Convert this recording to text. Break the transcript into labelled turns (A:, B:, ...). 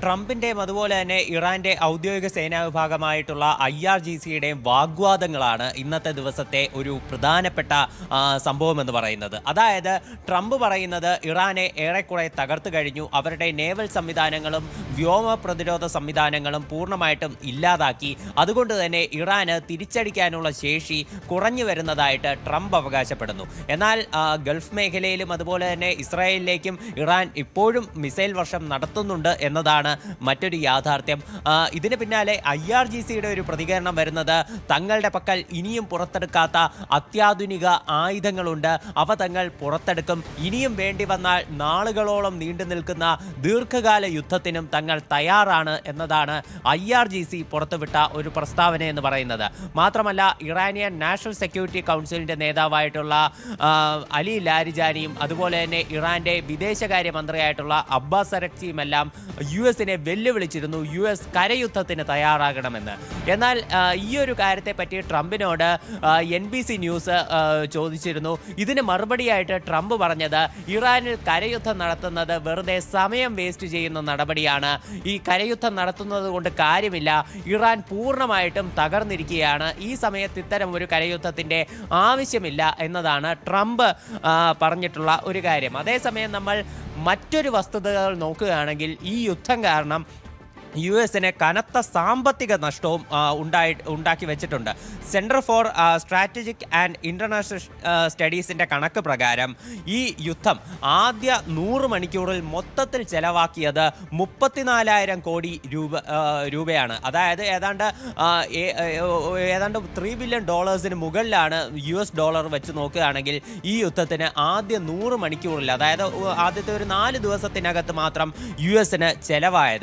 A: ട്രംപിന്റെയും അതുപോലെ തന്നെ ഇറാന്റെ ഔദ്യോഗിക സേനാ വിഭാഗമായിട്ടുള്ള IRGCയുടെയും വാഗ്വാദങ്ങളാണ് ഇന്നത്തെ ദിവസത്തെ ഒരു പ്രധാനപ്പെട്ട സംഭവം എന്ന് പറയുന്നത്. അതായത് ട്രംപ് പറയുന്നത് ഇറാനെ ഏറെക്കുറെ തകർത്തു കഴിഞ്ഞു, അവരുടെ നേവൽ സംവിധാനങ്ങളും വ്യോമ പ്രതിരോധ സംവിധാനങ്ങളും പൂർണ്ണമായിട്ടും ഇല്ലാതാക്കി, അതുകൊണ്ട് തന്നെ ഇറാന് തിരിച്ചടിക്കാനുള്ള ശേഷി കുറഞ്ഞു വരുന്നതായിട്ട് ട്രംപ് അവകാശപ്പെടുന്നു. എന്നാൽ ഗൾഫ് മേഖലയിലും അതുപോലെ തന്നെ ഇസ്രായേലിലേക്കും ഇറാൻ ഇപ്പോഴും മിസൈൽ വർഷം നടത്തുന്നുണ്ട് എന്നതാണ് മറ്റൊരു യാഥാർത്ഥ്യം. ഇതിന് പിന്നാലെ IRGCയുടെ ഒരു പ്രതികരണം വരുന്നത് തങ്ങളുടെ പക്കൽ ഇനിയും പുറത്തെടുക്കാത്ത അത്യാധുനിക ആയുധങ്ങളുണ്ട്, അവ തങ്ങൾ പുറത്തെടുക്കും, ഇനിയും വേണ്ടി വന്നാൽ നാളുകളോളം നീണ്ടു നിൽക്കുന്ന ദീർഘകാല യുദ്ധത്തിനും തങ്ങൾ തയ്യാറാണ് എന്നതാണ് IRGC പുറത്തുവിട്ട ഒരു പ്രസ്താവന എന്ന് പറയുന്നത്. മാത്രമല്ല ഇറാനിയൻ നാഷണൽ സെക്യൂരിറ്റി കൗൺസിലിന്റെ നേതാവായിട്ടുള്ള അലി ലാരിജാനിയും അതുപോലെ തന്നെ ഇറാന്റെ വിദേശകാര്യ മന്ത്രിയായിട്ടുള്ള അബ്ബാസ് അരക്ചിയുമെല്ലാം US-നെ വെല്ലുവിളിച്ചിരുന്നു, US കരയുദ്ധത്തിന് തയ്യാറാകണമെന്ന്. എന്നാൽ ഈ ഒരു കാര്യത്തെ പറ്റി ട്രംപിനോട് NBC ന്യൂസ് ചോദിച്ചിരുന്നു. ഇതിന് മറുപടിയായിട്ട് ട്രംപ് പറഞ്ഞത് ഇറാനിൽ കരയുദ്ധം നടത്തുന്നത് വെറുതെ സമയം വേസ്റ്റ് ചെയ്യുന്ന നടപടിയാണ്, ഈ കരയുദ്ധം നടത്തുന്നത് കൊണ്ട് കാര്യമില്ല, ഇറാൻ പൂർണ്ണമായിട്ടും തകർന്നിരിക്കുകയാണ്, ഈ സമയത്ത് ഇത്തരം ഒരു കരയുദ്ധത്തിൻ്റെ ആവശ്യമില്ല എന്നതാണ് ട്രംപ് പറഞ്ഞിട്ടുള്ള ഒരു കാര്യം. അതേസമയം നമ്മൾ മറ്റൊരു വസ്തുതകൾ നോക്കുകയാണെങ്കിൽ ഈ യുദ്ധം കാരണം US-ന് കനത്ത സാമ്പത്തിക നഷ്ടവും ഉണ്ടാക്കി വെച്ചിട്ടുണ്ട്. Centre for strategic and international സ്റ്റഡീസിൻ്റെ കണക്ക് പ്രകാരം ഈ യുദ്ധം ആദ്യ 100 മണിക്കൂറിൽ മൊത്തത്തിൽ ചെലവാക്കിയത് 34,000 കോടി രൂപയാണ്. അതായത് ഏതാണ്ട് $3 ബില്യൺ മുകളിലാണ് US ഡോളർ വെച്ച് നോക്കുകയാണെങ്കിൽ ഈ യുദ്ധത്തിന് ആദ്യ 100 മണിക്കൂറിൽ, അതായത് ആദ്യത്തെ ഒരു 4 ദിവസത്തിനകത്ത് മാത്രം US-ന് ചെലവായത്.